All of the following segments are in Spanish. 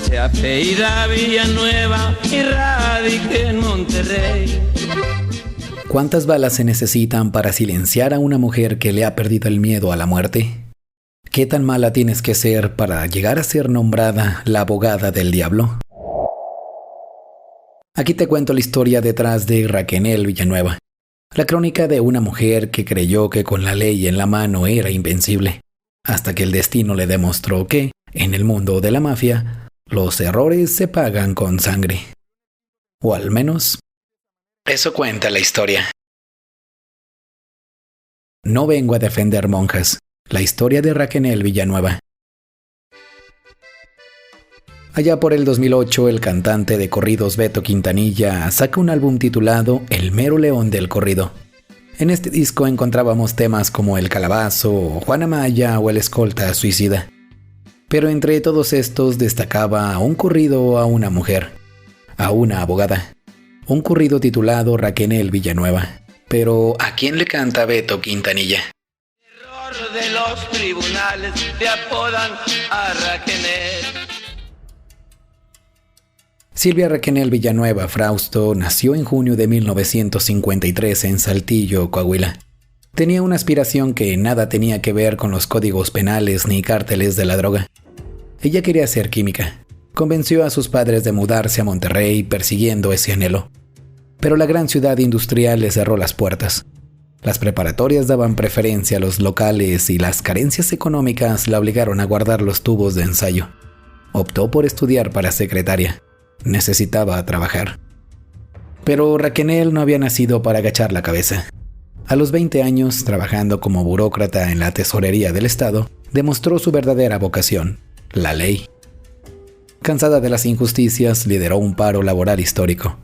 Se apellida Villanueva y radica en Monterrey. ¿Cuántas balas se necesitan para silenciar a una mujer que le ha perdido el miedo a la muerte? ¿Qué tan mala tienes que ser para llegar a ser nombrada la abogada del diablo? Aquí te cuento la historia detrás de Raquenel Villanueva, la crónica de una mujer que creyó que con la ley en la mano era invencible, hasta que el destino le demostró que, en el mundo de la mafia, los errores se pagan con sangre. O al menos, eso cuenta la historia. No vengo a defender monjas. La historia de Raquenel Villanueva. Allá por el 2008, el cantante de corridos Beto Quintanilla saca un álbum titulado El Mero León del Corrido. En este disco encontrábamos temas como El Calabazo, Juana Maya o El Escolta Suicida. Pero entre todos estos destacaba un corrido a una mujer, a una abogada. Un corrido titulado Raquenel Villanueva. Pero ¿a quién le canta Beto Quintanilla? De los tribunales te apodan a Raquenel. Silvia Raquenel Villanueva Frausto nació en junio de 1953 en Saltillo, Coahuila. Tenía una aspiración que nada tenía que ver con los códigos penales ni cárteles de la droga. Ella quería ser química. Convenció a sus padres de mudarse a Monterrey persiguiendo ese anhelo. Pero la gran ciudad industrial le cerró las puertas. Las preparatorias daban preferencia a los locales y las carencias económicas la obligaron a guardar los tubos de ensayo. Optó por estudiar para secretaria. Necesitaba trabajar. Pero Raquenel no había nacido para agachar la cabeza. A los 20 años, trabajando como burócrata en la tesorería del Estado, demostró su verdadera vocación, la ley. Cansada de las injusticias, lideró un paro laboral histórico.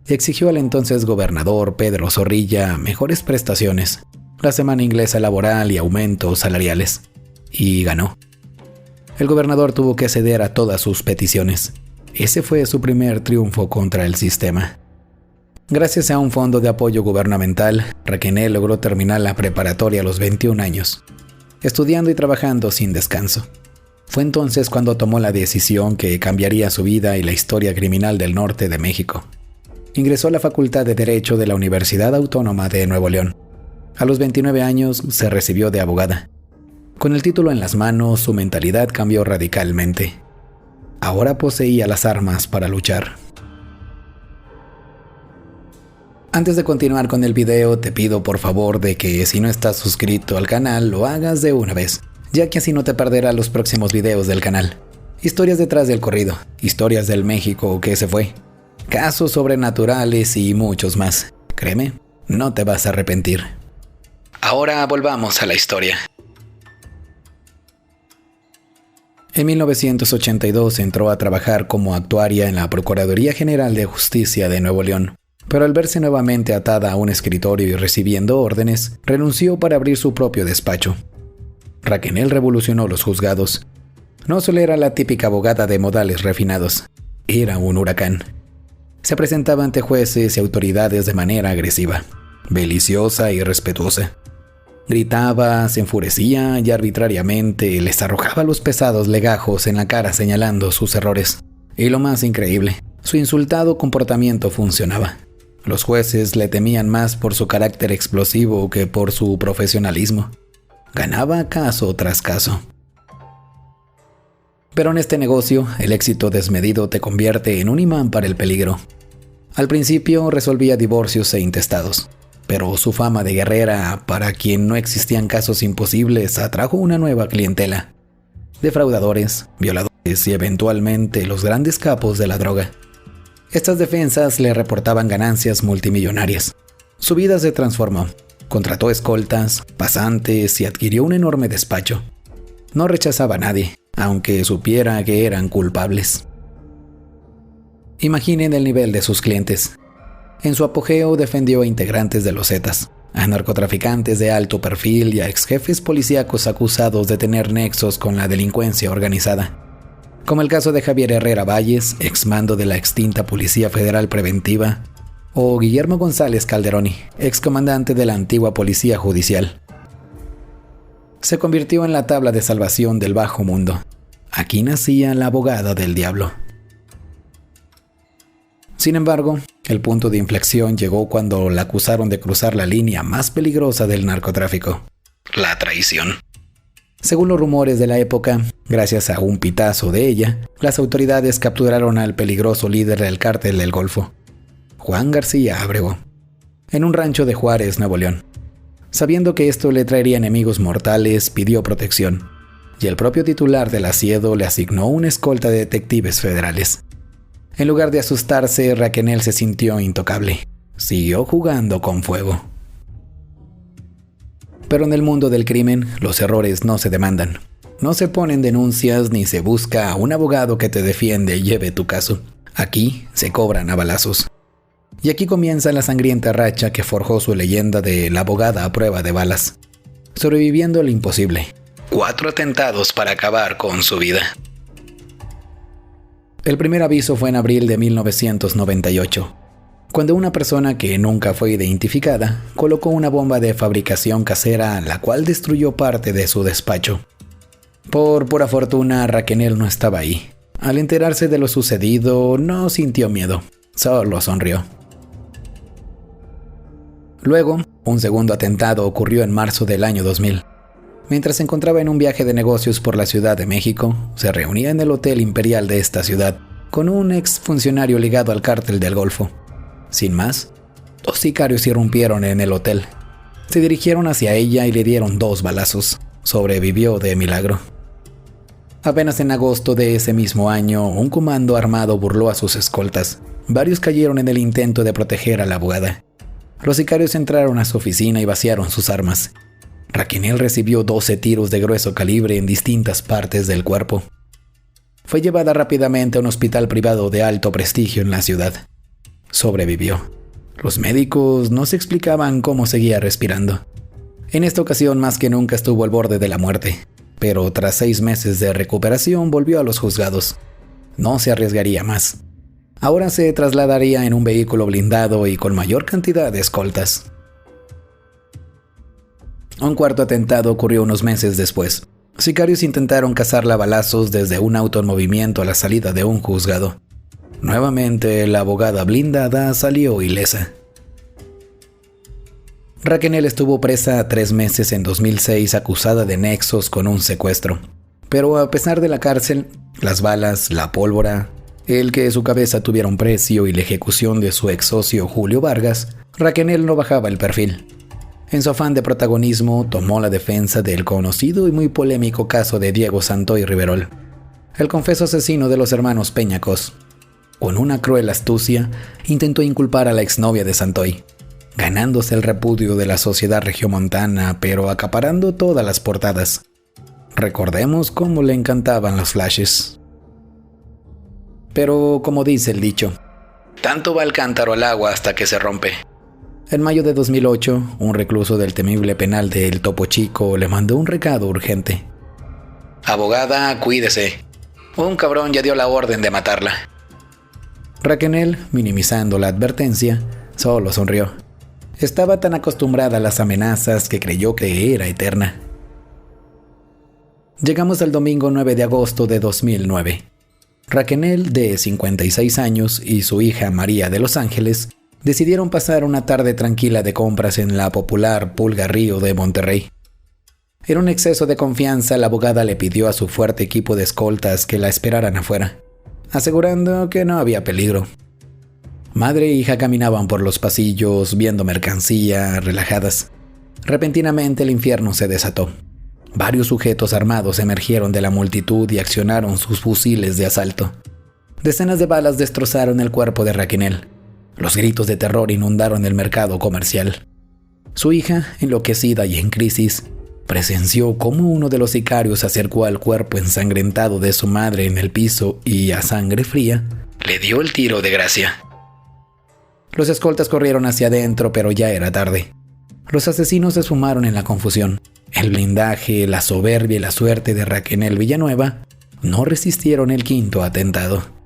Exigió al entonces gobernador Pedro Zorrilla mejores prestaciones, la semana inglesa laboral y aumentos salariales. Y ganó. El gobernador tuvo que ceder a todas sus peticiones. Ese fue su primer triunfo contra el sistema. Gracias a un fondo de apoyo gubernamental, Raquenel logró terminar la preparatoria a los 21 años, estudiando y trabajando sin descanso. Fue entonces cuando tomó la decisión que cambiaría su vida y la historia criminal del norte de México. Ingresó a la Facultad de Derecho de la Universidad Autónoma de Nuevo León. A los 29 años se recibió de abogada. Con el título en las manos, su mentalidad cambió radicalmente. Ahora poseía las armas para luchar. Antes de continuar con el video, te pido por favor de que si no estás suscrito al canal, lo hagas de una vez, ya que así no te perderás los próximos videos del canal. Historias detrás del corrido, historias del México que se fue, casos sobrenaturales y muchos más. Créeme, no te vas a arrepentir. Ahora volvamos a la historia. En 1982 entró a trabajar como actuaria en la Procuraduría General de Justicia de Nuevo León, pero al verse nuevamente atada a un escritorio y recibiendo órdenes, renunció para abrir su propio despacho. Raquenel revolucionó los juzgados. No solo era la típica abogada de modales refinados, era un huracán. Se presentaba ante jueces y autoridades de manera agresiva, beliciosa y respetuosa. Gritaba, se enfurecía y arbitrariamente les arrojaba los pesados legajos en la cara señalando sus errores. Y lo más increíble, su insultado comportamiento funcionaba. Los jueces le temían más por su carácter explosivo que por su profesionalismo. Ganaba caso tras caso. Pero en este negocio, el éxito desmedido te convierte en un imán para el peligro. Al principio resolvía divorcios e intestados, pero su fama de guerrera, para quien no existían casos imposibles, atrajo una nueva clientela. Defraudadores, violadores y eventualmente los grandes capos de la droga. Estas defensas le reportaban ganancias multimillonarias. Su vida se transformó. Contrató escoltas, pasantes y adquirió un enorme despacho. No rechazaba a nadie, aunque supiera que eran culpables. Imaginen el nivel de sus clientes. En su apogeo defendió a integrantes de los Zetas, a narcotraficantes de alto perfil y a exjefes policíacos acusados de tener nexos con la delincuencia organizada. Como el caso de Javier Herrera Valles, exmando de la extinta Policía Federal Preventiva, o Guillermo González Calderoni, excomandante de la antigua Policía Judicial. Se convirtió en la tabla de salvación del bajo mundo. Aquí nacía la abogada del diablo. Sin embargo, el punto de inflexión llegó cuando la acusaron de cruzar la línea más peligrosa del narcotráfico: la traición. Según los rumores de la época, gracias a un pitazo de ella, las autoridades capturaron al peligroso líder del cártel del Golfo, Juan García Abrego, en un rancho de Juárez, Nuevo León. Sabiendo que esto le traería enemigos mortales, pidió protección, y el propio titular del asiedo le asignó una escolta de detectives federales. En lugar de asustarse, Raquenel se sintió intocable. Siguió jugando con fuego. Pero en el mundo del crimen, los errores no se demandan. No se ponen denuncias ni se busca a un abogado que te defiende y lleve tu caso. Aquí se cobran a balazos. Y aquí comienza la sangrienta racha que forjó su leyenda de la abogada a prueba de balas, sobreviviendo lo imposible: 4 atentados para acabar con su vida. El primer aviso fue en abril de 1998, cuando una persona que nunca fue identificada colocó una bomba de fabricación casera, la cual destruyó parte de su despacho. Por pura fortuna, Raquenel no estaba ahí. Al enterarse de lo sucedido, no sintió miedo, solo sonrió. Luego, un segundo atentado ocurrió en marzo del año 2000. Mientras se encontraba en un viaje de negocios por la Ciudad de México, se reunía en el Hotel Imperial de esta ciudad con un ex funcionario ligado al cártel del Golfo. Sin más, 2 sicarios irrumpieron en el hotel. Se dirigieron hacia ella y le dieron 2 balazos. Sobrevivió de milagro. Apenas en agosto de ese mismo año, un comando armado burló a sus escoltas. Varios cayeron en el intento de proteger a la abogada. Los sicarios entraron a su oficina y vaciaron sus armas. Raquenel recibió 12 tiros de grueso calibre en distintas partes del cuerpo. Fue llevada rápidamente a un hospital privado de alto prestigio en la ciudad. Sobrevivió. Los médicos no se explicaban cómo seguía respirando. En esta ocasión más que nunca estuvo al borde de la muerte, pero tras 6 meses de recuperación volvió a los juzgados. No se arriesgaría más. Ahora se trasladaría en un vehículo blindado y con mayor cantidad de escoltas. Un cuarto atentado ocurrió unos meses después. Sicarios intentaron cazarla a balazos desde un auto en movimiento a la salida de un juzgado. Nuevamente, la abogada blindada salió ilesa. Raquenel estuvo presa 3 meses en 2006 acusada de nexos con un secuestro. Pero a pesar de la cárcel, las balas, la pólvora, el que su cabeza tuviera un precio y la ejecución de su ex socio Julio Vargas, Raquenel no bajaba el perfil. En su afán de protagonismo, tomó la defensa del conocido y muy polémico caso de Diego Santoy Riverol, el confeso asesino de los hermanos Peñacos. Con una cruel astucia, intentó inculpar a la exnovia de Santoy, ganándose el repudio de la sociedad regiomontana, pero acaparando todas las portadas. Recordemos cómo le encantaban los flashes. Pero, como dice el dicho, tanto va el cántaro al agua hasta que se rompe. En mayo de 2008, un recluso del temible penal de El Topo Chico le mandó un recado urgente. Abogada, cuídese. Un cabrón ya dio la orden de matarla. Raquenel, minimizando la advertencia, solo sonrió. Estaba tan acostumbrada a las amenazas que creyó que era eterna. Llegamos al domingo 9 de agosto de 2009. Raquenel, de 56 años, y su hija María de Los Ángeles decidieron pasar una tarde tranquila de compras en la popular Pulga Río de Monterrey. En un exceso de confianza, la abogada le pidió a su fuerte equipo de escoltas que la esperaran afuera, asegurando que no había peligro. Madre e hija caminaban por los pasillos, viendo mercancía, relajadas. Repentinamente el infierno se desató. Varios sujetos armados emergieron de la multitud y accionaron sus fusiles de asalto. Decenas de balas destrozaron el cuerpo de Raquenel. Los gritos de terror inundaron el mercado comercial. Su hija, enloquecida y en crisis, presenció cómo uno de los sicarios se acercó al cuerpo ensangrentado de su madre en el piso y, a sangre fría, le dio el tiro de gracia. Los escoltas corrieron hacia adentro, pero ya era tarde. Los asesinos se sumaron en la confusión. El blindaje, la soberbia y la suerte de Raquenel Villanueva no resistieron el quinto atentado.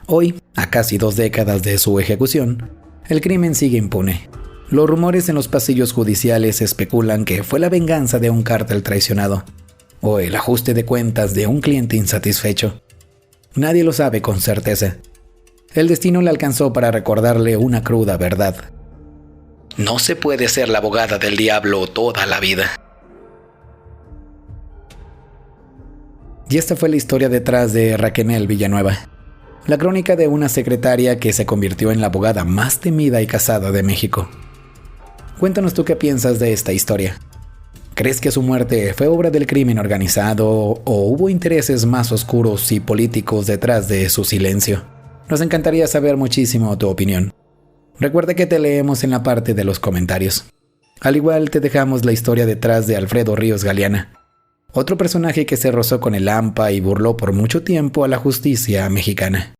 Hoy, a casi 2 décadas de su ejecución, el crimen sigue impune. Los rumores en los pasillos judiciales especulan que fue la venganza de un cártel traicionado o el ajuste de cuentas de un cliente insatisfecho. Nadie lo sabe con certeza. El destino le alcanzó para recordarle una cruda verdad. No se puede ser la abogada del diablo toda la vida. Y esta fue la historia detrás de Raquenel Villanueva, la crónica de una secretaria que se convirtió en la abogada más temida y casada de México. Cuéntanos tú qué piensas de esta historia. ¿Crees que su muerte fue obra del crimen organizado o hubo intereses más oscuros y políticos detrás de su silencio? Nos encantaría saber muchísimo tu opinión. Recuerda que te leemos en la parte de los comentarios. Al igual te dejamos la historia detrás de Alfredo Ríos Galeana, otro personaje que se rozó con el AMPA y burló por mucho tiempo a la justicia mexicana.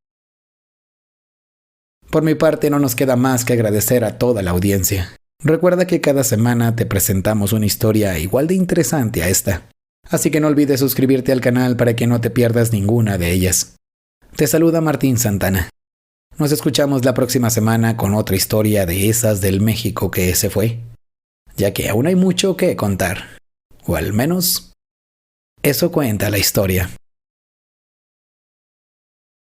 Por mi parte no nos queda más que agradecer a toda la audiencia. Recuerda que cada semana te presentamos una historia igual de interesante a esta, así que no olvides suscribirte al canal para que no te pierdas ninguna de ellas. Te saluda Martín Santana. Nos escuchamos la próxima semana con otra historia de esas del México que se fue, ya que aún hay mucho que contar, o al menos eso cuenta la historia.